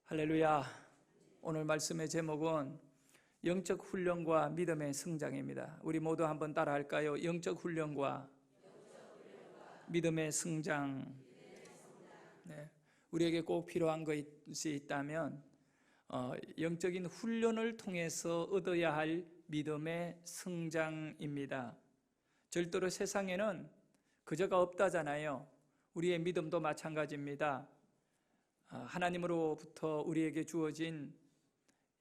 할렐루야. 오늘 말씀의 제목은 영적 훈련과 믿음의 성장입니다. 우리 모두 한번 따라 할까요? 영적 훈련과 믿음의 성장. 네. 우리에게 꼭 필요한 것이 있다면 영적인 훈련을 통해서 얻어야 할 믿음의 성장입니다. 절대로 세상에는 그저가 없다잖아요. 우리의 믿음도 마찬가지입니다. 하나님으로부터 우리에게 주어진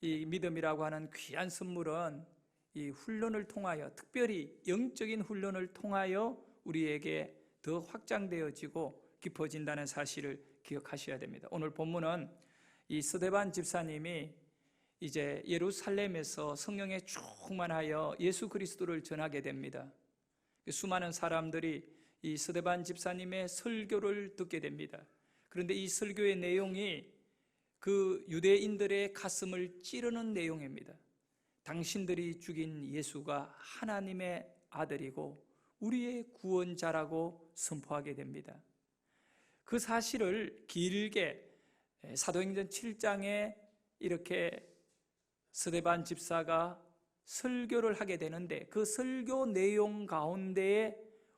이 믿음이라고 하는 귀한 선물은 이 훈련을 통하여, 특별히 영적인 훈련을 통하여 우리에게 더 확장되어지고 깊어진다는 사실을 기억하셔야 됩니다. 오늘 본문은 이 스데반 집사님이 이제 예루살렘에서 성령에 충만하여 예수 그리스도를 전하게 됩니다. 수많은 사람들이 이 스데반 집사님의 설교를 듣게 됩니다. 그런데 이 설교의 내용이 그 유대인들의 가슴을 찌르는 내용입니다. 당신들이 죽인 예수가 하나님의 아들이고 우리의 구원자라고 선포하게 됩니다. 그 사실을 길게 사도행전 7장에 이렇게 스데반 집사가 설교를 하게 되는데, 그 설교 내용 가운데에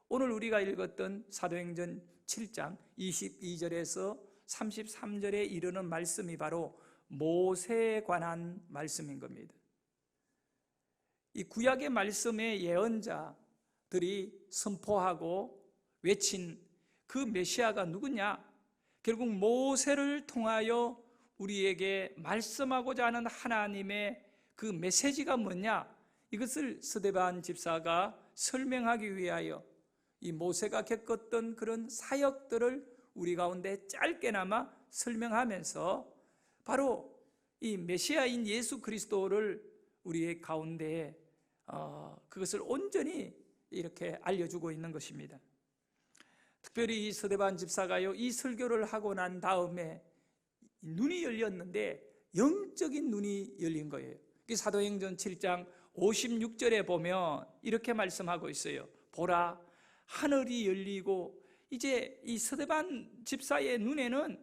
오늘 우리가 읽었던 사도행전 7장 22절에서 33절에 이르는 말씀이 바로 모세에 관한 말씀인 겁니다. 이 구약의 말씀의 예언자들이 선포하고 외친 그 메시아가 누구냐? 결국 모세를 통하여 우리에게 말씀하고자 하는 하나님의 그 메시지가 뭐냐? 이것을 스데반 집사가 설명하기 위하여 이 모세가 겪었던 그런 사역들을 우리 가운데 짧게나마 설명하면서 바로 이 메시아인 예수 그리스도를 우리의 가운데에 그것을 온전히 이렇게 알려주고 있는 것입니다. 특별히 이 스데반 집사가요, 이 설교를 하고 난 다음에 눈이 열렸는데 영적인 눈이 열린 거예요. 사도행전 7장 56절에 보면 이렇게 말씀하고 있어요. 보라, 하늘이 열리고, 이제 이 스데반 집사의 눈에는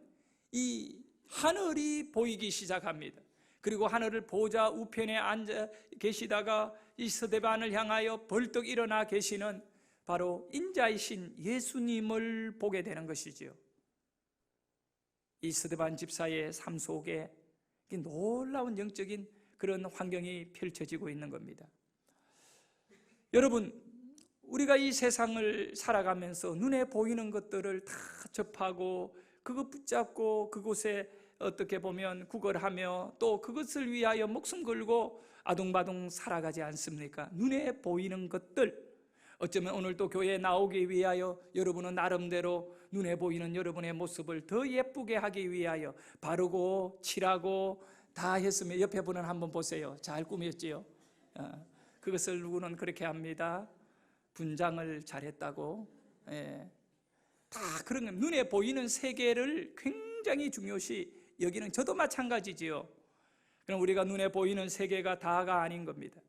이 하늘이 보이기 시작합니다. 그리고 하늘을 보좌 우편에 앉아 계시다가 이 스데반을 향하여 벌떡 일어나 계시는 바로 인자이신 예수님을 보게 되는 것이지요. 이 스데반 집사의 삶 속에 놀라운 영적인 그런 환경이 펼쳐지고 있는 겁니다. 여러분, 우리가 이 세상을 살아가면서 눈에 보이는 것들을 다 접하고 그것 붙잡고 그곳에 어떻게 보면 구걸하며 또 그것을 위하여 목숨 걸고 아둥바둥 살아가지 않습니까? 눈에 보이는 것들, 어쩌면 오늘 또 교회에 나오기 위하여 여러분은 나름대로 눈에 보이는 여러분의 모습을 더 예쁘게 하기 위하여 바르고 칠하고 다 했으면 옆에 분은 한번 보세요. 잘 꾸몄지요? 그것을 누구는 그렇게 합니다. 분장을 잘했다고. 다 그런 겁니다. 눈에 보이는 세계를 굉장히 중요시 여기는, 저도 마찬가지지요. 그럼 우리가 눈에 보이는 세계가 다가 아닌 겁니다.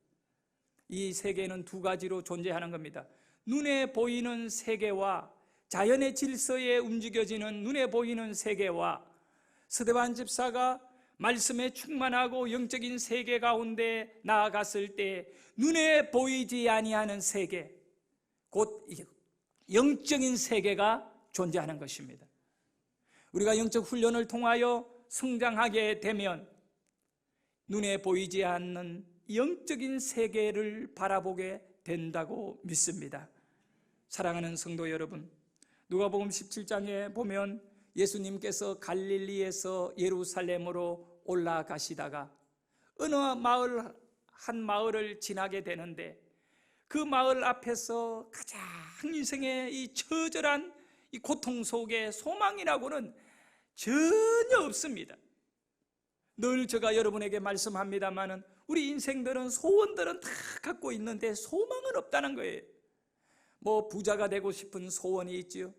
이 세계는 두 가지로 존재하는 겁니다. 눈에 보이는 세계와 자연의 질서에 움직여지는 눈에 보이는 세계와 스데반 집사가 말씀에 충만하고 영적인 세계 가운데 나아갔을 때 눈에 보이지 아니하는 세계, 곧 영적인 세계가 존재하는 것입니다. 우리가 영적 훈련을 통하여 성장하게 되면 눈에 보이지 않는 영적인 세계를 바라보게 된다고 믿습니다. 사랑하는 성도 여러분, 누가복음 17장에 보면 예수님께서 갈릴리에서 예루살렘으로 올라가시다가 어느 한 마을을 지나게 되는데, 그 마을 앞에서 가장 인생의 이 처절한 이 고통 속에 소망이라고는 전혀 없습니다. 늘 제가 여러분에게 말씀합니다마는 우리 인생들은 소원들은 다 갖고 있는데 소망은 없다는 거예요. 뭐 부자가 되고 싶은 소원이 있지요.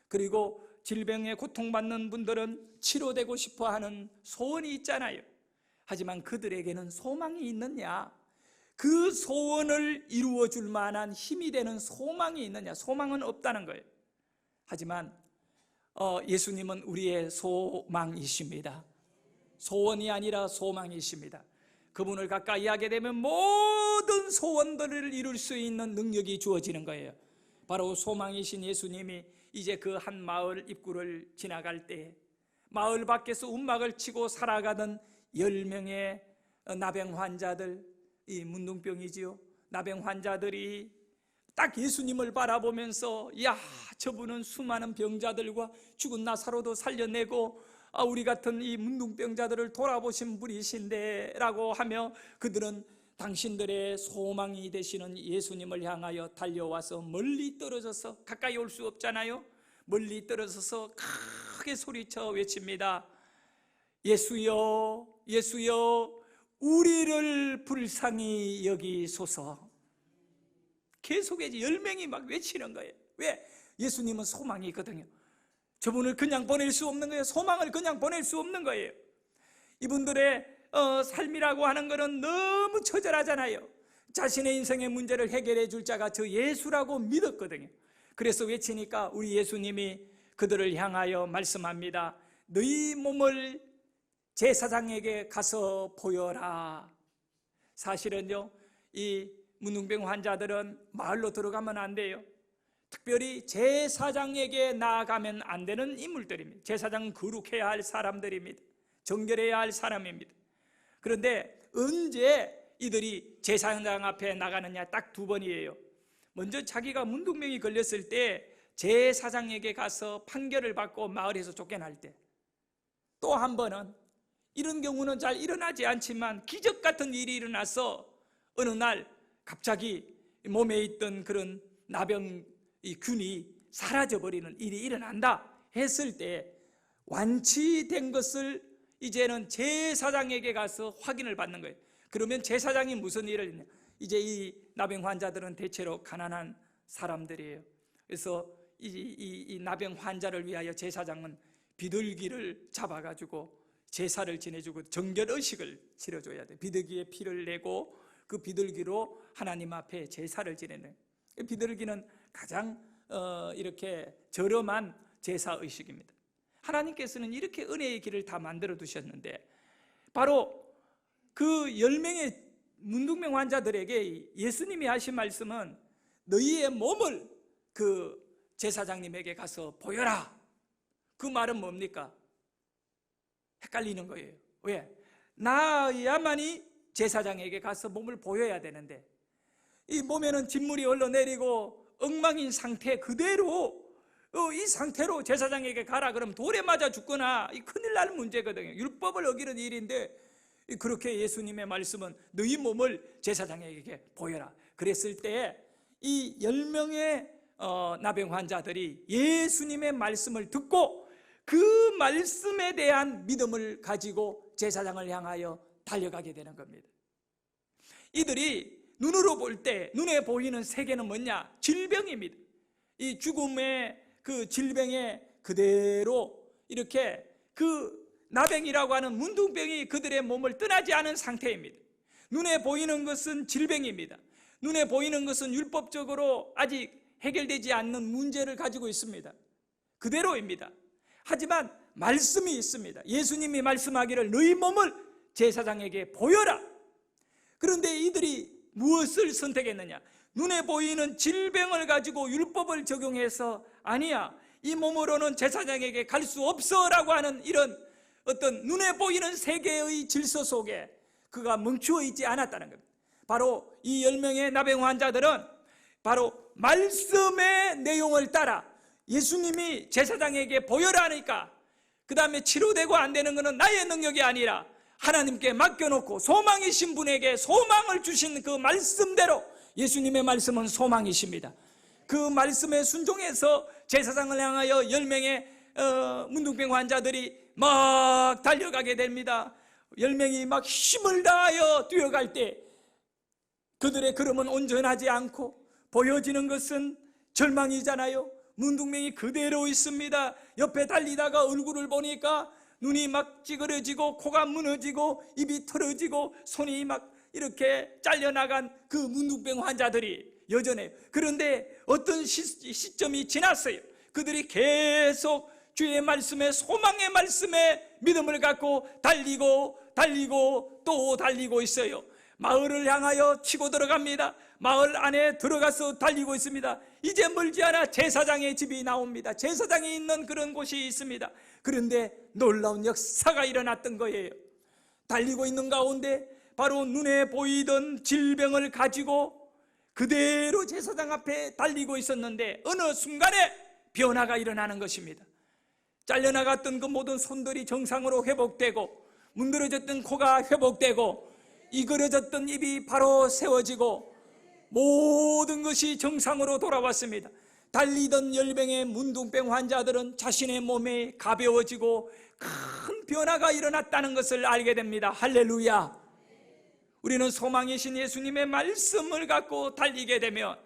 그리고 질병에 고통받는 분들은 치료되고 싶어 하는 소원이 있잖아요. 하지만 그들에게는 소망이 있느냐? 그 소원을 이루어줄 만한 힘이 되는 소망이 있느냐? 소망은 없다는 거예요. 하지만 예수님은 우리의 소망이십니다. 소원이 아니라 소망이십니다. 그분을 가까이 하게 되면 모든 소원들을 이룰 수 있는 능력이 주어지는 거예요. 바로 소망이신 예수님이 이제 그 한 마을 입구를 지나갈 때 마을 밖에서 움막을 치고 살아가던 10명의 나병 환자들, 이 문둥병이지요. 나병 환자들이 딱 예수님을 바라보면서 야, 저분은 수많은 병자들과 죽은 나사로도 살려내고 우리 같은 이 문둥병자들을 돌아보신 분이신데 라고 하며 그들은 당신들의 소망이 되시는 예수님을 향하여 달려와서 멀리 떨어져서, 가까이 올 수 없잖아요. 멀리 떨어져서 크게 소리쳐 외칩니다. 예수여, 예수여, 우리를 불쌍히 여기소서. 계속 10명이 막 외치는 거예요. 왜? 예수님은 소망이 있거든요. 저분을 그냥 보낼 수 없는 거예요. 소망을 그냥 보낼 수 없는 거예요. 이분들의 삶이라고 하는 것은 너무 처절하잖아요. 자신의 인생의 문제를 해결해 줄 자가 저 예수라고 믿었거든요. 그래서 외치니까 우리 예수님이 그들을 향하여 말씀합니다. 너희 몸을 제사장에게 가서 보여라. 사실은요, 이 문둥병 환자들은 마을로 들어가면 안 돼요. 특별히 제사장에게 나아가면 안 되는 인물들입니다. 제사장은 거룩해야 할 사람들입니다. 정결해야 할 사람입니다. 그런데 언제 이들이 제사장 앞에 나가느냐? 딱 2번이에요. 먼저 자기가 문둥병이 걸렸을 때 제사장에게 가서 판결을 받고 마을에서 쫓겨날 때, 또 한 번은 이런 경우는 잘 일어나지 않지만 기적 같은 일이 일어나서 어느 날 갑자기 몸에 있던 그런 나병 이 균이 사라져버리는 일이 일어난다 했을 때 완치된 것을 이제는 제사장에게 가서 확인을 받는 거예요. 그러면 제사장이 무슨 일을 했냐? 이제 이 나병 환자들은 대체로 가난한 사람들이에요. 그래서 이 나병 환자를 위하여 제사장은 비둘기를 잡아가지고 제사를 지내주고 정결의식을 치러줘야 돼요. 비둘기의 피를 내고 그 비둘기로 하나님 앞에 제사를 지내는, 비둘기는 가장 이렇게 저렴한 제사의식입니다. 하나님께서는 이렇게 은혜의 길을 다 만들어 두셨는데, 바로 그 10명의 문둥병 환자들에게 예수님이 하신 말씀은 너희의 몸을 그 제사장님에게 가서 보여라. 그 말은 뭡니까? 헷갈리는 거예요. 왜? 나야만이 제사장에게 가서 몸을 보여야 되는데 이 몸에는 진물이 흘러내리고 엉망인 상태 그대로 이 상태로 제사장에게 가라 그러면 돌에 맞아 죽거나 이 큰일 날 문제거든요. 율법을 어기는 일인데 그렇게 예수님의 말씀은 너희 몸을 제사장에게 보여라. 그랬을 때 이 10명의 나병 환자들이 예수님의 말씀을 듣고 그 말씀에 대한 믿음을 가지고 제사장을 향하여 달려가게 되는 겁니다. 이들이 눈으로 볼 때 눈에 보이는 세계는 뭐냐? 질병입니다. 이 죽음의 그 질병에 그대로 이렇게 그 나병이라고 하는 문둥병이 그들의 몸을 떠나지 않은 상태입니다. 눈에 보이는 것은 질병입니다. 눈에 보이는 것은 율법적으로 아직 해결되지 않는 문제를 가지고 있습니다. 그대로입니다. 하지만 말씀이 있습니다. 예수님이 말씀하기를 너희 몸을 제사장에게 보여라. 그런데 이들이 무엇을 선택했느냐? 눈에 보이는 질병을 가지고 율법을 적용해서 아니야, 이 몸으로는 제사장에게 갈 수 없어 라고 하는 이런 어떤 눈에 보이는 세계의 질서 속에 그가 멈추어 있지 않았다는 겁니다. 바로 이 10명의 나병 환자들은 바로 말씀의 내용을 따라 예수님이 제사장에게 보여라 하니까 그 다음에 치료되고 안 되는 것은 나의 능력이 아니라 하나님께 맡겨놓고 소망이신 분에게 소망을 주신 그 말씀대로, 예수님의 말씀은 소망이십니다. 그 말씀에 순종해서 제사장을 향하여 10명의 문둥병 환자들이 막 달려가게 됩니다. 10명이 막 힘을 다하여 뛰어갈 때 그들의 걸음은 온전하지 않고 보여지는 것은 절망이잖아요. 문둥병이 그대로 있습니다. 옆에 달리다가 얼굴을 보니까 눈이 막 찌그러지고 코가 무너지고 입이 털어지고 손이 막 이렇게 잘려나간 그 문둥병 환자들이 여전해요. 그런데 어떤 시점이 지났어요. 그들이 계속 주의 말씀에, 소망의 말씀에 믿음을 갖고 달리고 또 달리고 있어요. 마을을 향하여 치고 들어갑니다. 마을 안에 들어가서 달리고 있습니다. 이제 멀지 않아 제사장의 집이 나옵니다. 제사장이 있는 그런 곳이 있습니다. 그런데 놀라운 역사가 일어났던 거예요. 달리고 있는 가운데 바로 눈에 보이던 질병을 가지고 그대로 제사장 앞에 달리고 있었는데 어느 순간에 변화가 일어나는 것입니다. 잘려나갔던 그 모든 손들이 정상으로 회복되고, 문드러졌던 코가 회복되고, 이그러졌던 입이 바로 세워지고, 모든 것이 정상으로 돌아왔습니다. 달리던 열병의 문둥병 환자들은 자신의 몸이 가벼워지고 큰 변화가 일어났다는 것을 알게 됩니다. 할렐루야. 우리는 소망이신 예수님의 말씀을 갖고 달리게 되면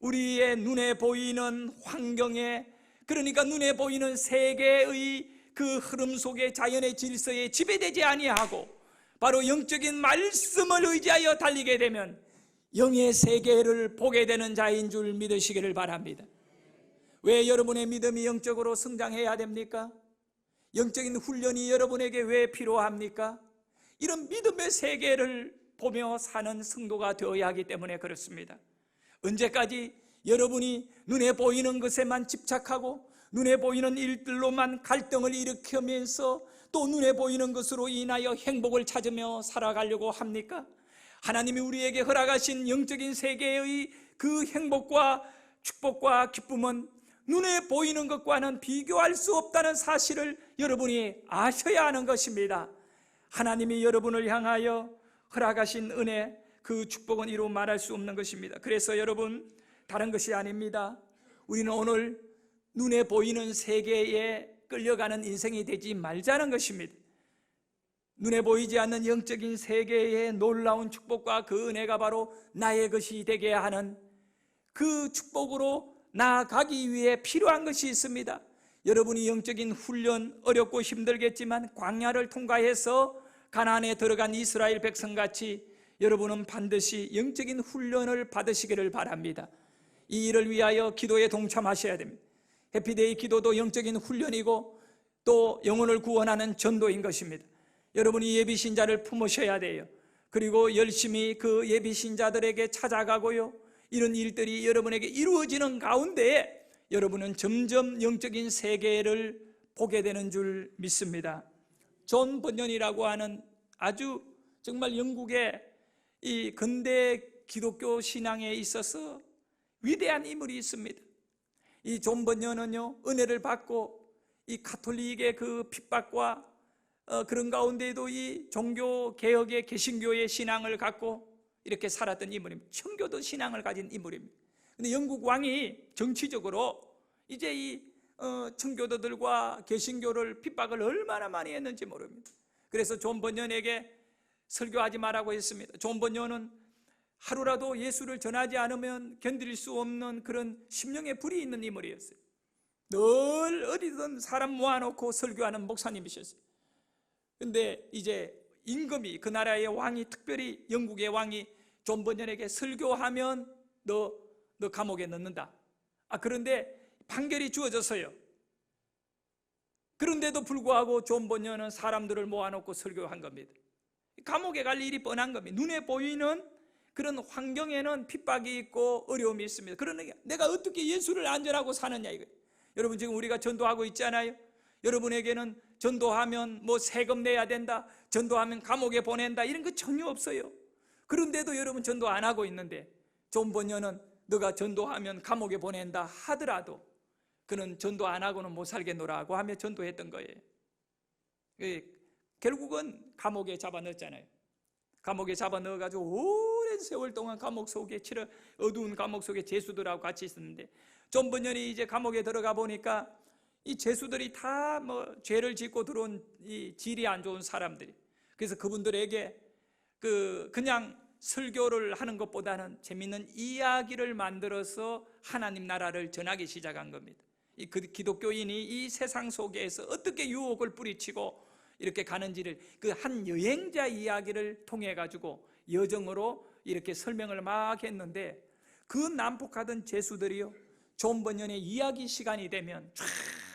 우리의 눈에 보이는 환경에, 그러니까 눈에 보이는 세계의 그 흐름 속에 자연의 질서에 지배되지 아니하고 바로 영적인 말씀을 의지하여 달리게 되면 영의 세계를 보게 되는 자인 줄 믿으시기를 바랍니다. 왜 여러분의 믿음이 영적으로 성장해야 됩니까? 영적인 훈련이 여러분에게 왜 필요합니까? 이런 믿음의 세계를 보며 사는 성도가 되어야 하기 때문에 그렇습니다. 언제까지 여러분이 눈에 보이는 것에만 집착하고 눈에 보이는 일들로만 갈등을 일으키면서 또 눈에 보이는 것으로 인하여 행복을 찾으며 살아가려고 합니까? 하나님이 우리에게 허락하신 영적인 세계의 그 행복과 축복과 기쁨은 눈에 보이는 것과는 비교할 수 없다는 사실을 여러분이 아셔야 하는 것입니다. 하나님이 여러분을 향하여 허락하신 은혜, 그 축복은 이루 말할 수 없는 것입니다. 그래서 여러분, 다른 것이 아닙니다. 우리는 오늘 눈에 보이는 세계에 끌려가는 인생이 되지 말자는 것입니다. 눈에 보이지 않는 영적인 세계의 놀라운 축복과 그 은혜가 바로 나의 것이 되게 하는 그 축복으로 나아가기 위해 필요한 것이 있습니다. 여러분이 영적인 훈련, 어렵고 힘들겠지만 광야를 통과해서 가나안에 들어간 이스라엘 백성같이 여러분은 반드시 영적인 훈련을 받으시기를 바랍니다. 이 일을 위하여 기도에 동참하셔야 됩니다. 해피데이 기도도 영적인 훈련이고 또 영혼을 구원하는 전도인 것입니다. 여러분이 예비신자를 품으셔야 돼요. 그리고 열심히 그 예비신자들에게 찾아가고요, 이런 일들이 여러분에게 이루어지는 가운데 여러분은 점점 영적인 세계를 보게 되는 줄 믿습니다. 존 번연이라고 하는 아주 정말 영국의 이 근대 기독교 신앙에 있어서 위대한 인물이 있습니다. 이 존 번연은요, 은혜를 받고 이 가톨릭의 그 핍박과 그런 가운데에도 이 종교 개혁의 개신교의 신앙을 갖고 이렇게 살았던 인물입니다. 청교도 신앙을 가진 인물입니다. 근데 영국 왕이 정치적으로 이제 이 청교도들과 개신교를 핍박을 얼마나 많이 했는지 모릅니다. 그래서 존 번연에게 설교하지 말라고 했습니다. 존 번연은 하루라도 예수를 전하지 않으면 견딜 수 없는 그런 심령의 불이 있는 인물이었어요. 늘 어디든 사람 모아놓고 설교하는 목사님이셨어요. 근데 이제 임금이, 그 나라의 왕이, 특별히 영국의 왕이 존 번연에게 설교하면 너 감옥에 넣는다. 그런데 판결이 주어졌어요. 그런데도 불구하고 존 번연은 사람들을 모아놓고 설교한 겁니다. 감옥에 갈 일이 뻔한 겁니다. 눈에 보이는 그런 환경에는 핍박이 있고 어려움이 있습니다. 그러니까 내가 어떻게 예수를 안전하고 사느냐 이거예요. 여러분, 지금 우리가 전도하고 있잖아요. 여러분에게는 전도하면 뭐 세금 내야 된다, 전도하면 감옥에 보낸다, 이런 거 전혀 없어요. 그런데도 여러분 전도 안 하고 있는데 존 번연은 너가 전도하면 감옥에 보낸다 하더라도 그는 전도 안 하고는 못 살겠노라고 하며 전도했던 거예요. 결국은 감옥에 잡아넣었잖아요. 감옥에 잡아넣어가지고 오랜 세월 동안 감옥 속에 어두운 감옥 속에 죄수들하고 같이 있었는데 존 번연이 이제 감옥에 들어가 보니까 이 죄수들이 다 뭐 죄를 짓고 들어온 이 질이 안 좋은 사람들이, 그래서 그분들에게 그냥 설교를 하는 것보다는 재밌는 이야기를 만들어서 하나님 나라를 전하기 시작한 겁니다. 이 기독교인이 이 세상 속에서 어떻게 유혹을 뿌리치고 이렇게 가는지를 그 한 여행자 이야기를 통해 가지고 여정으로 이렇게 설명을 막 했는데, 그 난폭하던 죄수들이요, 존 번연의 이야기 시간이 되면 쫙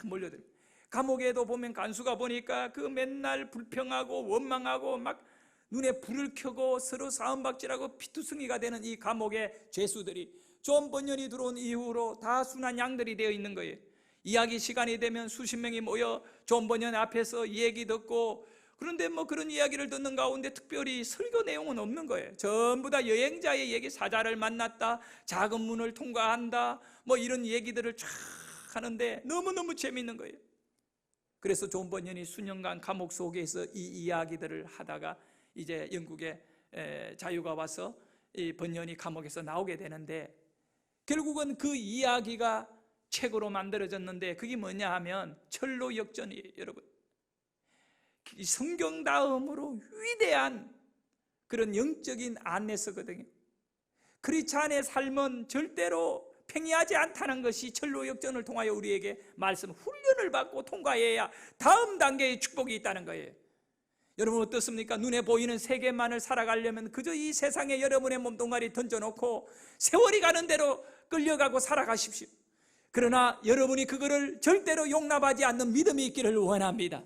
몰려들어요. 감옥에도 보면 간수가 보니까 그 맨날 불평하고 원망하고 막 눈에 불을 켜고 서로 싸움박질하고 피투성이가 되는 이 감옥의 죄수들이 존 번연이 들어온 이후로 다 순한 양들이 되어 있는 거예요. 이야기 시간이 되면 수십 명이 모여 존 번연 앞에서 얘기 듣고, 그런데 뭐 그런 이야기를 듣는 가운데 특별히 설교 내용은 없는 거예요. 전부 다 여행자의 얘기, 사자를 만났다, 작은 문을 통과한다, 뭐 이런 얘기들을 쫙 하는데 너무너무 재미있는 거예요. 그래서 존 번연이 수년간 감옥 속에서 이 이야기들을 하다가 이제 영국에 자유가 와서 이 번연이 감옥에서 나오게 되는데, 결국은 그 이야기가 책으로 만들어졌는데 그게 뭐냐 하면 철로역전이에요. 여러분, 이 성경 다음으로 위대한 그런 영적인 안내서거든요. 크리스찬의 삶은 절대로 평이하지 않다는 것이 철로역전을 통하여 우리에게 말씀, 훈련을 받고 통과해야 다음 단계의 축복이 있다는 거예요. 여러분 어떻습니까? 눈에 보이는 세계만을 살아가려면 그저 이 세상에 여러분의 몸뚱아리 던져놓고 세월이 가는 대로 끌려가고 살아가십시오. 그러나 여러분이 그거를 절대로 용납하지 않는 믿음이 있기를 원합니다.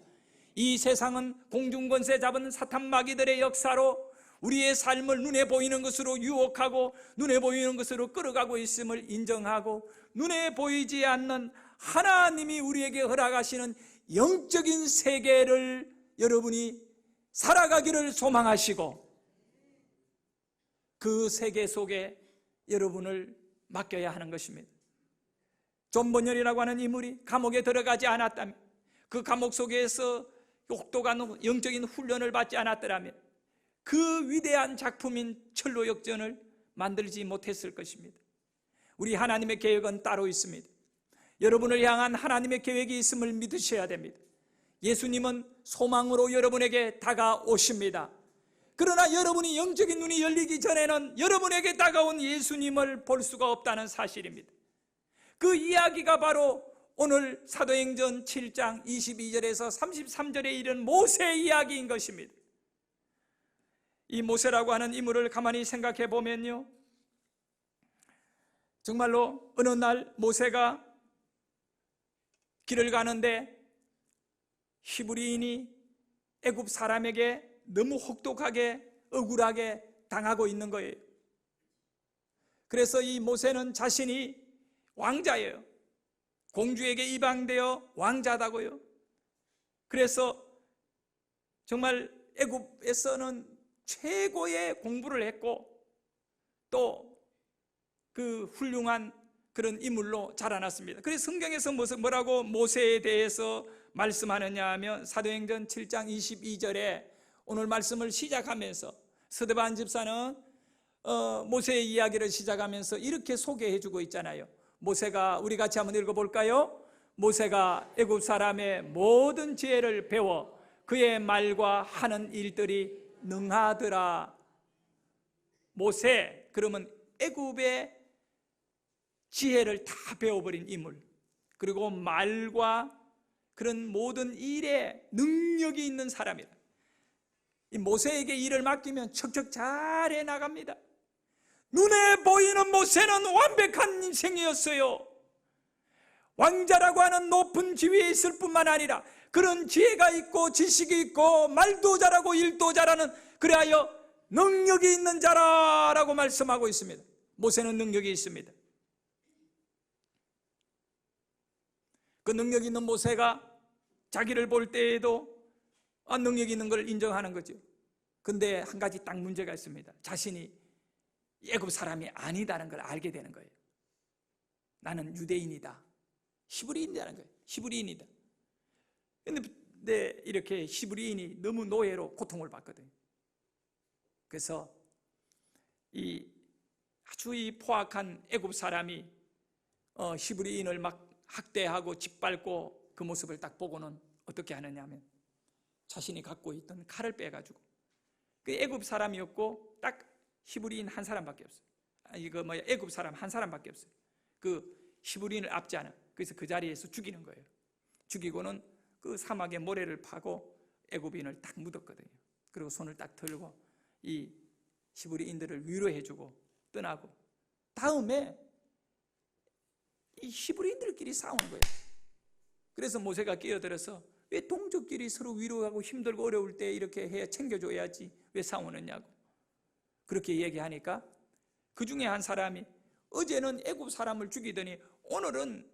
이 세상은 공중권세 잡은 사탄 마귀들의 역사로 우리의 삶을 눈에 보이는 것으로 유혹하고 눈에 보이는 것으로 끌어가고 있음을 인정하고, 눈에 보이지 않는 하나님이 우리에게 허락하시는 영적인 세계를 여러분이 살아가기를 소망하시고 그 세계 속에 여러분을 맡겨야 하는 것입니다. 존 번연이라고 하는 인물이 감옥에 들어가지 않았다면, 그 감옥 속에서 혹독한 영적인 훈련을 받지 않았더라면 그 위대한 작품인 철로역전을 만들지 못했을 것입니다. 우리 하나님의 계획은 따로 있습니다. 여러분을 향한 하나님의 계획이 있음을 믿으셔야 됩니다. 예수님은 소망으로 여러분에게 다가오십니다. 그러나 여러분이 영적인 눈이 열리기 전에는 여러분에게 다가온 예수님을 볼 수가 없다는 사실입니다. 그 이야기가 바로 오늘 사도행전 7장 22절에서 33절에 이른 모세의 이야기인 것입니다. 이 모세라고 하는 인물을 가만히 생각해 보면요, 정말로 어느 날 모세가 길을 가는데 히브리인이 애굽 사람에게 너무 혹독하게 억울하게 당하고 있는 거예요. 그래서 이 모세는 자신이 왕자예요. 공주에게 입양되어 왕자다고요. 그래서 정말 애굽에서는 최고의 공부를 했고 또 그 훌륭한 그런 인물로 자라났습니다. 그래서 성경에서 뭐라고 모세에 대해서 말씀하느냐 하면 사도행전 7장 22절에 오늘 말씀을 시작하면서 스데반 집사는 모세의 이야기를 시작하면서 이렇게 소개해주고 있잖아요. 모세가, 우리 같이 한번 읽어볼까요? 모세가 애굽 사람의 모든 지혜를 배워 그의 말과 하는 일들이 능하더라. 모세, 그러면 애굽의 지혜를 다 배워버린 인물, 그리고 말과 그런 모든 일에 능력이 있는 사람이다. 이 모세에게 일을 맡기면 척척 잘 해나갑니다. 눈에 보이는 모세는 완벽한 인생이었어요. 왕자라고 하는 높은 지위에 있을 뿐만 아니라 그런 지혜가 있고 지식이 있고 말도 잘하고 일도 잘하는, 그래야 능력이 있는 자라라고 말씀하고 있습니다. 모세는 능력이 있습니다. 그 능력 있는 모세가 자기를 볼 때에도 능력 있는 걸 인정하는 거죠. 근데 한 가지 딱 문제가 있습니다. 자신이 애굽 사람이 아니다는 걸 알게 되는 거예요. 나는 유대인이다, 히브리인이라는 거예요. 히브리인이다. 근데 이렇게 히브리인이 너무 노예로 고통을 받거든요. 그래서 이 아주 이 포악한 애굽 사람이 히브리인을 막 학대하고 짓밟고 그 모습을 딱 보고는 어떻게 하느냐 하면 자신이 갖고 있던 칼을 빼가지고, 그 애굽 사람이었고 딱 히브리인 한 사람밖에 없어요. 애굽 사람 한 사람밖에 없어요. 그 히브리인을 압제하는. 그래서 그 자리에서 죽이는 거예요. 죽이고는 그 사막에 모래를 파고 애굽인을 딱 묻었거든요. 그리고 손을 딱 들고 이 히브리인들을 위로해주고 떠나고, 다음에 이 히브리인들끼리 싸우는 거예요. 그래서 모세가 끼어들어서 왜 동족끼리 서로 위로하고 힘들고 어려울 때 이렇게 해야 챙겨줘야지 왜 싸우느냐고 그렇게 얘기하니까 그 중에 한 사람이 어제는 애굽 사람을 죽이더니 오늘은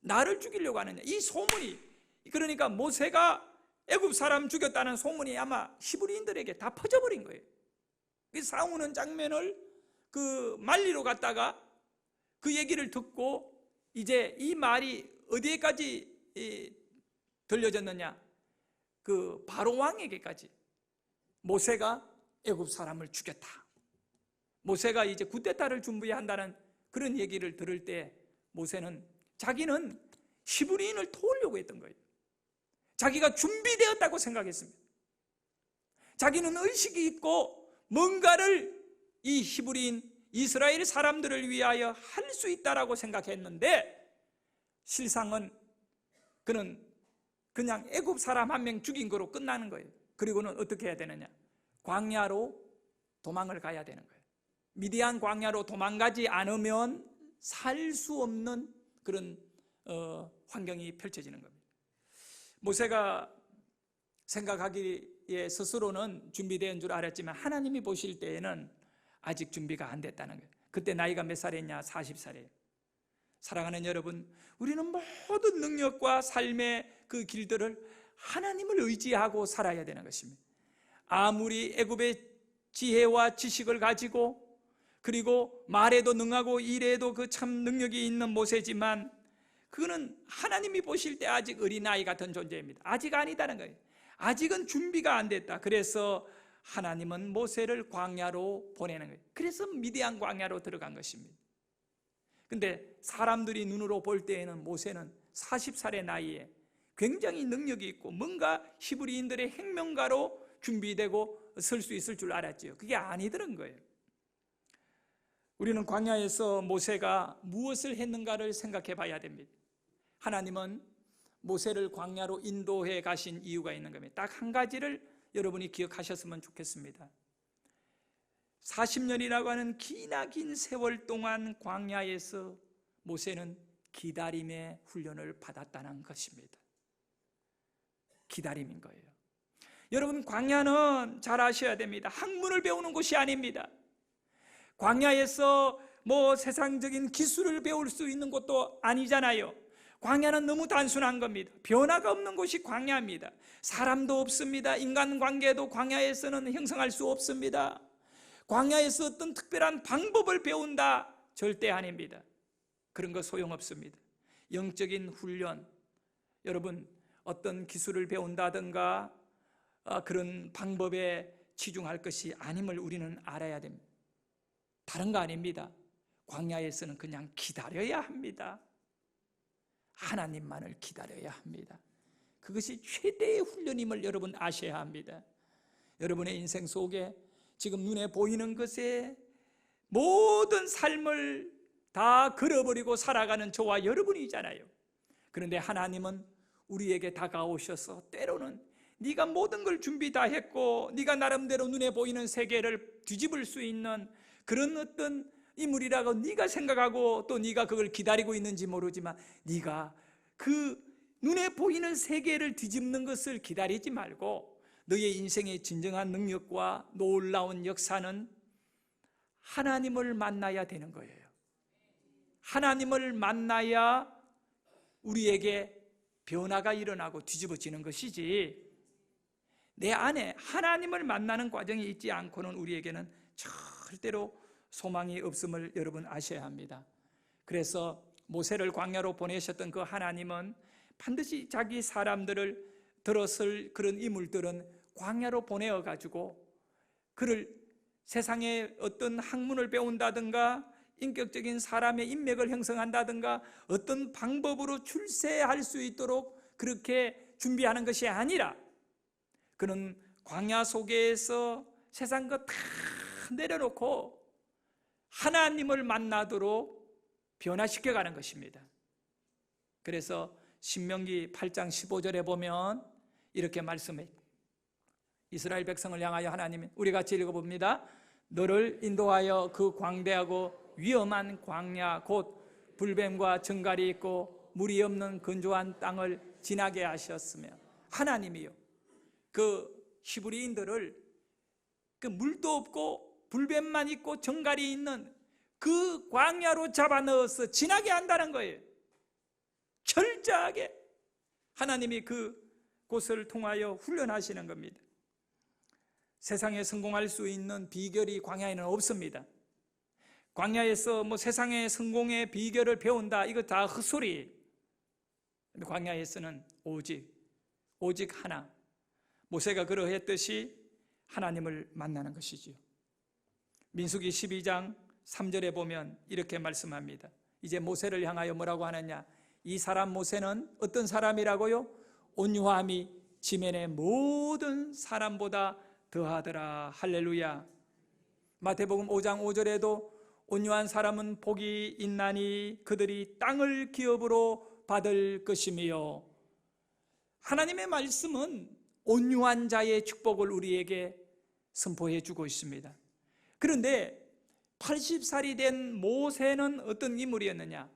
나를 죽이려고 하느냐, 이 소문이, 그러니까 모세가 애굽 사람 죽였다는 소문이 아마 히브리인들에게 다 퍼져버린 거예요. 그 싸우는 장면을 그 말리러 갔다가 그 얘기를 듣고 이제 이 말이 어디에까지 들려졌느냐, 그 바로 왕에게까지 모세가 애굽 사람을 죽였다, 모세가 이제 쿠데타를 준비한다는 그런 얘기를 들을 때 모세는 자기는 히브리인을 도우려고 했던 거예요. 자기가 준비되었다고 생각했습니다. 자기는 의식이 있고 뭔가를 이 히브리인 이스라엘 사람들을 위하여 할 수 있다라고 생각했는데 실상은 그는 그냥 애굽 사람 한 명 죽인 거로 끝나는 거예요. 그리고는 어떻게 해야 되느냐, 광야로 도망을 가야 되는 거예요. 미디안 광야로 도망가지 않으면 살 수 없는 그런 환경이 펼쳐지는 겁니다. 모세가 생각하기에 스스로는 준비된 줄 알았지만 하나님이 보실 때에는 아직 준비가 안 됐다는 거예요. 그때 나이가 몇 살이냐? 40살이에요. 사랑하는 여러분, 우리는 모든 능력과 삶의 그 길들을 하나님을 의지하고 살아야 되는 것입니다. 아무리 애굽의 지혜와 지식을 가지고 그리고 말에도 능하고 일에도 그 참 능력이 있는 모세지만 그는 하나님이 보실 때 아직 어린아이 같은 존재입니다. 아직 아니다는 거예요. 아직은 준비가 안 됐다. 그래서 하나님은 모세를 광야로 보내는 거예요. 그래서 미디안 광야로 들어간 것입니다. 근데 사람들이 눈으로 볼 때에는 모세는 40살의 나이에 굉장히 능력이 있고 뭔가 히브리인들의 행명가로 준비되고 설 수 있을 줄 알았지요. 그게 아니더란 거예요. 우리는 광야에서 모세가 무엇을 했는가를 생각해 봐야 됩니다. 하나님은 모세를 광야로 인도해 가신 이유가 있는 겁니다. 딱 한 가지를 여러분이 기억하셨으면 좋겠습니다. 40년이라고 하는 기나 긴 세월 동안 광야에서 모세는 기다림의 훈련을 받았다는 것입니다. 기다림인 거예요. 여러분, 광야는 잘 아셔야 됩니다. 학문을 배우는 곳이 아닙니다. 광야에서 뭐 세상적인 기술을 배울 수 있는 곳도 아니잖아요. 광야는 너무 단순한 겁니다. 변화가 없는 곳이 광야입니다. 사람도 없습니다. 인간관계도 광야에서는 형성할 수 없습니다. 광야에서 어떤 특별한 방법을 배운다? 절대 아닙니다. 그런 거 소용없습니다. 영적인 훈련, 여러분 어떤 기술을 배운다든가 그런 방법에 치중할 것이 아님을 우리는 알아야 됩니다. 다른 거 아닙니다. 광야에서는 그냥 기다려야 합니다. 하나님만을 기다려야 합니다. 그것이 최대의 훈련임을 여러분 아셔야 합니다. 여러분의 인생 속에 지금 눈에 보이는 것에 모든 삶을 다 걸어버리고 살아가는 저와 여러분이잖아요. 그런데 하나님은 우리에게 다가오셔서 때로는 네가 모든 걸 준비 다 했고 네가 나름대로 눈에 보이는 세계를 뒤집을 수 있는 그런 어떤 인물이라고 네가 생각하고 또 네가 그걸 기다리고 있는지 모르지만 네가 그 눈에 보이는 세계를 뒤집는 것을 기다리지 말고 너의 인생의 진정한 능력과 놀라운 역사는 하나님을 만나야 되는 거예요. 하나님을 만나야 우리에게 변화가 일어나고 뒤집어지는 것이지 내 안에 하나님을 만나는 과정이 있지 않고는 우리에게는 절대로 소망이 없음을 여러분 아셔야 합니다. 그래서 모세를 광야로 보내셨던 그 하나님은 반드시 자기 사람들을 들었을 그런 인물들은 광야로 보내어가지고 그를 세상에 어떤 학문을 배운다든가 인격적인 사람의 인맥을 형성한다든가 어떤 방법으로 출세할 수 있도록 그렇게 준비하는 것이 아니라 그는 광야 속에서 세상 것 다 내려놓고 하나님을 만나도록 변화시켜가는 것입니다. 그래서 신명기 8장 15절에 보면 이렇게 말씀해요. 이스라엘 백성을 향하여 하나님이 우리 같이 읽어봅니다. 너를 인도하여 그 광대하고 위험한 광야 곧 불뱀과 정갈이 있고 물이 없는 건조한 땅을 지나게 하셨으며, 하나님이요 그 히브리인들을 그 물도 없고 불뱀만 있고 정갈이 있는 그 광야로 잡아넣어서 지나게 한다는 거예요. 철저하게 하나님이 그 곳을 통하여 훈련하시는 겁니다. 세상에 성공할 수 있는 비결이 광야에는 없습니다. 광야에서 세상의 성공의 비결을 배운다, 이거 다 헛소리. 근데 광야에서는 오직 하나, 모세가 그러했듯이 하나님을 만나는 것이지요. 민수기 12장 3절에 보면 이렇게 말씀합니다. 이제 모세를 향하여 뭐라고 하느냐? 이 사람 모세는 어떤 사람이라고요? 온유함이 지면의 모든 사람보다 더하더라. 할렐루야. 마태복음 5장 5절에도 온유한 사람은 복이 있나니 그들이 땅을 기업으로 받을 것이며, 하나님의 말씀은 온유한 자의 축복을 우리에게 선포해 주고 있습니다. 그런데 80살이 된 모세는 어떤 인물이었느냐?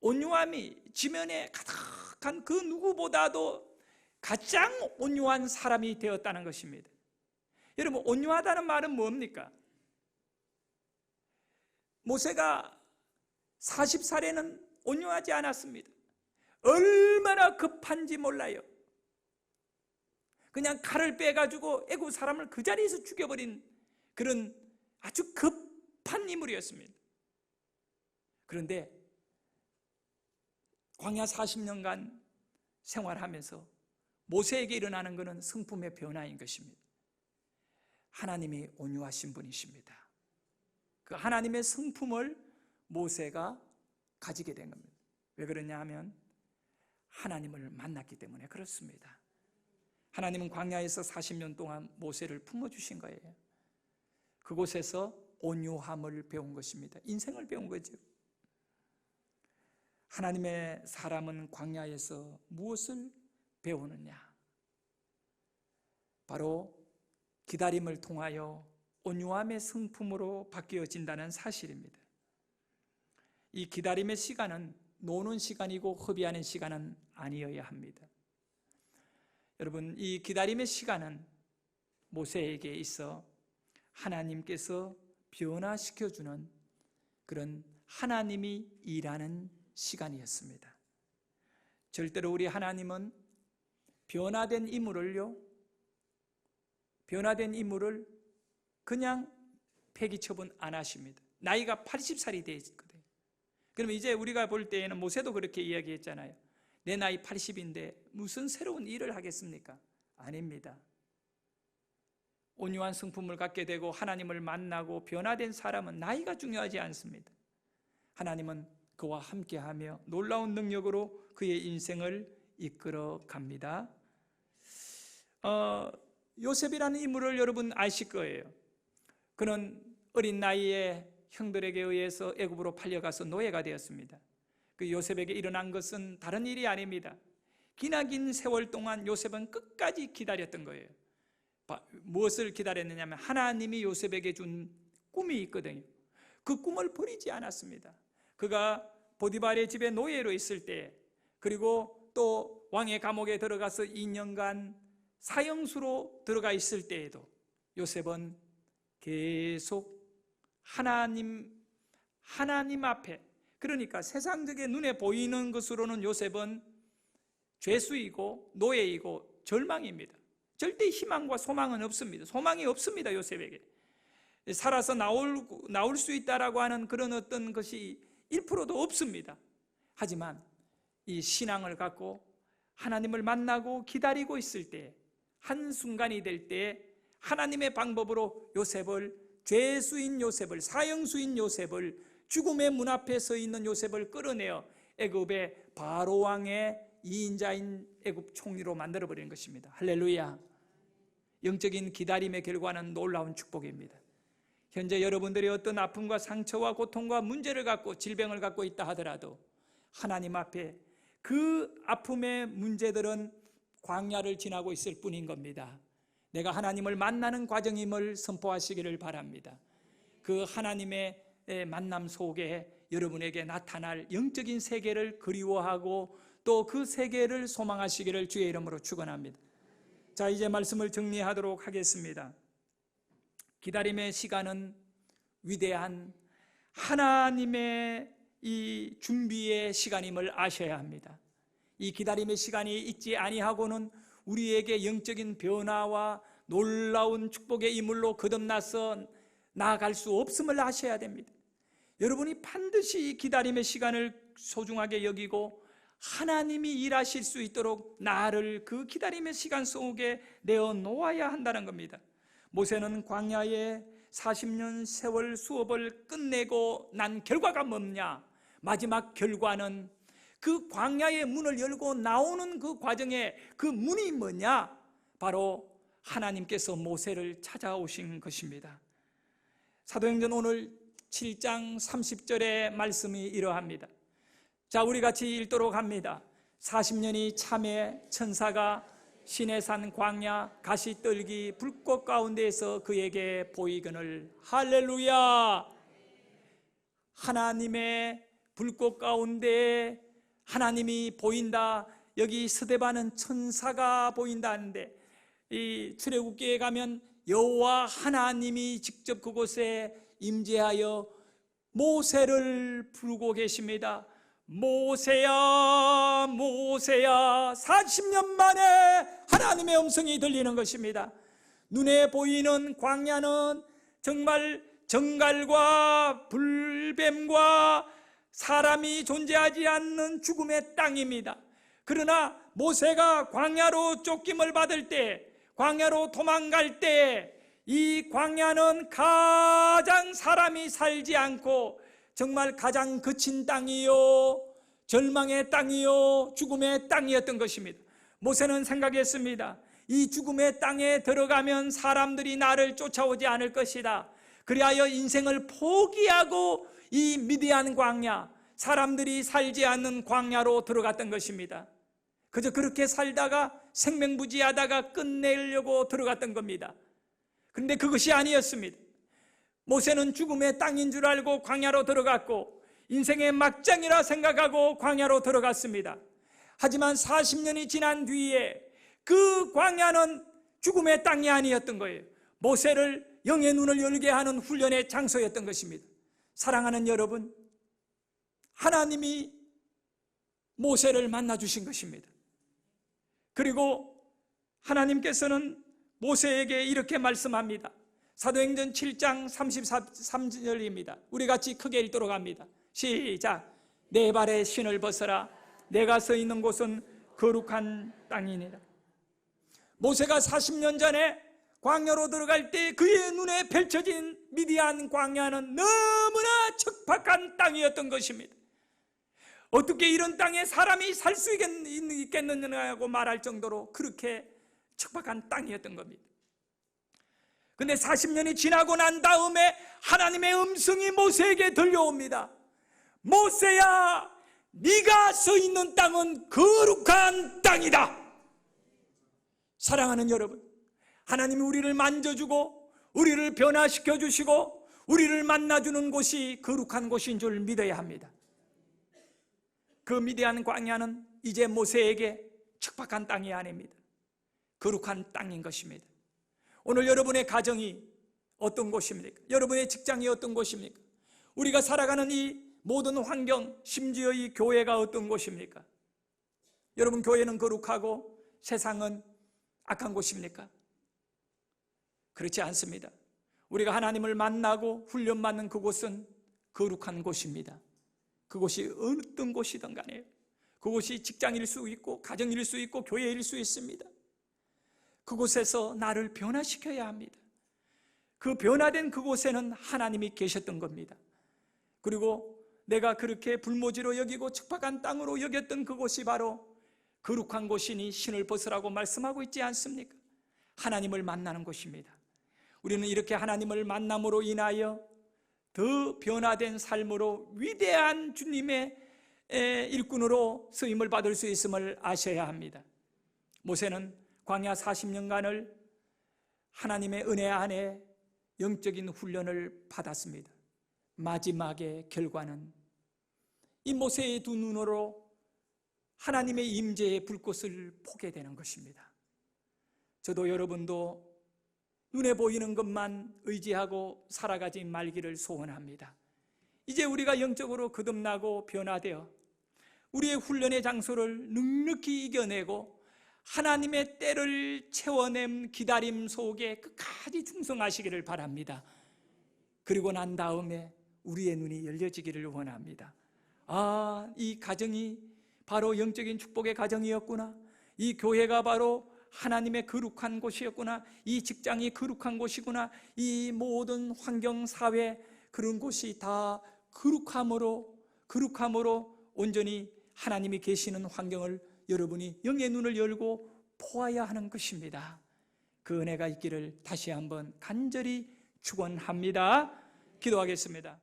온유함이 지면에 가득한 그 누구보다도 가장 온유한 사람이 되었다는 것입니다. 여러분, 온유하다는 말은 뭡니까? 모세가 40살에는 온유하지 않았습니다. 얼마나 급한지 몰라요. 그냥 칼을 빼가지고 애굽 사람을 그 자리에서 죽여버린 그런 아주 급한 인물이었습니다. 그런데 광야 40년간 생활하면서 모세에게 일어나는 것은 성품의 변화인 것입니다. 하나님이 온유하신 분이십니다. 그 하나님의 성품을 모세가 가지게 된 겁니다. 왜 그러냐 하면 하나님을 만났기 때문에 그렇습니다. 하나님은 광야에서 40년 동안 모세를 품어주신 거예요. 그곳에서 온유함을 배운 것입니다. 인생을 배운 거죠. 하나님의 사람은 광야에서 무엇을 배우느냐? 바로 기다림을 통하여 온유함의 성품으로 바뀌어진다는 사실입니다. 이 기다림의 시간은 노는 시간이고 허비하는 시간은 아니어야 합니다. 여러분, 이 기다림의 시간은 모세에게 있어 하나님께서 변화시켜주는 그런 하나님이 일하는 시간이었습니다. 절대로 우리 하나님은 변화된 인물을 그냥 폐기 처분 안 하십니다. 나이가 80살이 되었거든요. 그러면 이제 우리가 볼 때에는 모세도 그렇게 이야기했잖아요. 내 나이 80인데 무슨 새로운 일을 하겠습니까? 아닙니다. 온유한 성품을 갖게 되고 하나님을 만나고 변화된 사람은 나이가 중요하지 않습니다. 하나님은 그와 함께하며 놀라운 능력으로 그의 인생을 이끌어 갑니다. 요셉이라는 인물을 여러분 아실 거예요. 그는 어린 나이에 형들에게 의해서 애굽으로 팔려가서 노예가 되었습니다. 그 요셉에게 일어난 것은 다른 일이 아닙니다. 기나긴 세월 동안 요셉은 끝까지 기다렸던 거예요. 무엇을 기다렸느냐 하면 하나님이 요셉에게 준 꿈이 있거든요. 그 꿈을 버리지 않았습니다. 그가 보디발의 집에 노예로 있을 때, 그리고 또 왕의 감옥에 들어가서 2년간 사형수로 들어가 있을 때에도 요셉은 계속 하나님 앞에, 그러니까 세상적인 눈에 보이는 것으로는 요셉은 죄수이고 노예이고 절망입니다. 절대 희망과 소망은 없습니다. 소망이 없습니다. 요셉에게 살아서 나올 수 있다라고 하는 그런 어떤 것이 1%도 없습니다. 하지만 이 신앙을 갖고 하나님을 만나고 기다리고 있을 때, 한순간이 될 때 하나님의 방법으로 죄수인 요셉을, 사형수인 요셉을, 죽음의 문 앞에 서 있는 요셉을 끌어내어 애굽의 바로 왕의 2인자인 애굽 총리로 만들어버리는 것입니다. 할렐루야. 영적인 기다림의 결과는 놀라운 축복입니다. 현재 여러분들이 어떤 아픔과 상처와 고통과 문제를 갖고 질병을 갖고 있다 하더라도 하나님 앞에 그 아픔의 문제들은 광야를 지나고 있을 뿐인 겁니다. 내가 하나님을 만나는 과정임을 선포하시기를 바랍니다. 그 하나님의 만남 속에 여러분에게 나타날 영적인 세계를 그리워하고 또 그 세계를 소망하시기를 주의 이름으로 축원합니다. 자, 이제 말씀을 정리하도록 하겠습니다. 기다림의 시간은 위대한 하나님의 이 준비의 시간임을 아셔야 합니다. 이 기다림의 시간이 있지 아니하고는 우리에게 영적인 변화와 놀라운 축복의 이물로 거듭나서 나아갈 수 없음을 아셔야 됩니다. 여러분이 반드시 기다림의 시간을 소중하게 여기고 하나님이 일하실 수 있도록 나를 그 기다림의 시간 속에 내어 놓아야 한다는 겁니다. 모세는 광야에 40년 세월 수업을 끝내고 난 결과가 뭐냐? 마지막 결과는 그 광야의 문을 열고 나오는 그 과정에 그 문이 뭐냐? 바로 하나님께서 모세를 찾아오신 것입니다. 사도행전 오늘 7장 30절의 말씀이 이러합니다. 자, 우리 같이 읽도록 합니다. 40년이 참에 천사가 시내산 광야 가시떨기 불꽃 가운데에서 그에게 보이거늘. 할렐루야. 하나님의 불꽃 가운데 하나님이 보인다. 여기 스데반은 천사가 보인다는데, 이 출애굽기에 가면 여호와 하나님이 직접 그곳에 임재하여 모세를 부르고 계십니다. 모세야, 모세야. 40년 만에 하나님의 음성이 들리는 것입니다. 눈에 보이는 광야는 정말 정갈과 불뱀과 사람이 존재하지 않는 죽음의 땅입니다. 그러나 모세가 광야로 쫓김을 받을 때, 광야로 도망갈 때, 이 광야는 가장 사람이 살지 않고 정말 가장 거친 땅이요, 절망의 땅이요, 죽음의 땅이었던 것입니다. 모세는 생각했습니다. 이 죽음의 땅에 들어가면 사람들이 나를 쫓아오지 않을 것이다. 그리하여 인생을 포기하고 이 미디안 광야, 사람들이 살지 않는 광야로 들어갔던 것입니다. 그저 그렇게 살다가 생명부지하다가 끝내려고 들어갔던 겁니다. 그런데 그것이 아니었습니다. 모세는 죽음의 땅인 줄 알고 광야로 들어갔고 인생의 막장이라 생각하고 광야로 들어갔습니다. 하지만 40년이 지난 뒤에 그 광야는 죽음의 땅이 아니었던 거예요. 모세를 영의 눈을 열게 하는 훈련의 장소였던 것입니다. 사랑하는 여러분, 하나님이 모세를 만나 주신 것입니다. 그리고 하나님께서는 모세에게 이렇게 말씀합니다. 사도행전 7장 33절입니다. 우리 같이 크게 읽도록 합니다. 시작. 내 발에 신을 벗어라. 내가 서 있는 곳은 거룩한 땅이니라. 모세가 40년 전에 광야로 들어갈 때 그의 눈에 펼쳐진 미디안 광야는 너무나 척박한 땅이었던 것입니다. 어떻게 이런 땅에 사람이 살 수 있겠느냐고 말할 정도로 그렇게 척박한 땅이었던 겁니다. 근데 40년이 지나고 난 다음에 하나님의 음성이 모세에게 들려옵니다. 모세야, 네가 서 있는 땅은 거룩한 땅이다. 사랑하는 여러분, 하나님이 우리를 만져주고 우리를 변화시켜 주시고 우리를 만나주는 곳이 거룩한 곳인 줄 믿어야 합니다. 그 미디안 광야는 이제 모세에게 척박한 땅이 아닙니다. 거룩한 땅인 것입니다. 오늘 여러분의 가정이 어떤 곳입니까? 여러분의 직장이 어떤 곳입니까? 우리가 살아가는 이 모든 환경, 심지어 이 교회가 어떤 곳입니까? 여러분, 교회는 거룩하고 세상은 악한 곳입니까? 그렇지 않습니다. 우리가 하나님을 만나고 훈련받는 그곳은 거룩한 곳입니다. 그곳이 어떤 곳이든 간에, 그곳이 직장일 수 있고 가정일 수 있고 교회일 수 있습니다. 그곳에서 나를 변화시켜야 합니다. 그 변화된 그곳에는 하나님이 계셨던 겁니다. 그리고 내가 그렇게 불모지로 여기고 척박한 땅으로 여겼던 그곳이 바로 거룩한 곳이니 신을 벗으라고 말씀하고 있지 않습니까? 하나님을 만나는 곳입니다. 우리는 이렇게 하나님을 만남으로 인하여 더 변화된 삶으로 위대한 주님의 일꾼으로 쓰임을 받을 수 있음을 아셔야 합니다. 모세는 광야 40년간을 하나님의 은혜 안에 영적인 훈련을 받았습니다. 마지막의 결과는 이 모세의 두 눈으로 하나님의 임재의 불꽃을 보게 되는 것입니다. 저도 여러분도 눈에 보이는 것만 의지하고 살아가지 말기를 소원합니다. 이제 우리가 영적으로 거듭나고 변화되어 우리의 훈련의 장소를 넉넉히 이겨내고 하나님의 때를 채워낸 기다림 속에 끝까지 충성하시기를 바랍니다. 그리고 난 다음에 우리의 눈이 열려지기를 원합니다. 이 가정이 바로 영적인 축복의 가정이었구나. 이 교회가 바로 하나님의 거룩한 곳이었구나. 이 직장이 거룩한 곳이구나. 이 모든 환경, 사회, 그런 곳이 다 거룩함으로 온전히 하나님이 계시는 환경을 여러분이 영의 눈을 열고 보아야 하는 것입니다. 그 은혜가 있기를 다시 한번 간절히 축원합니다. 기도하겠습니다.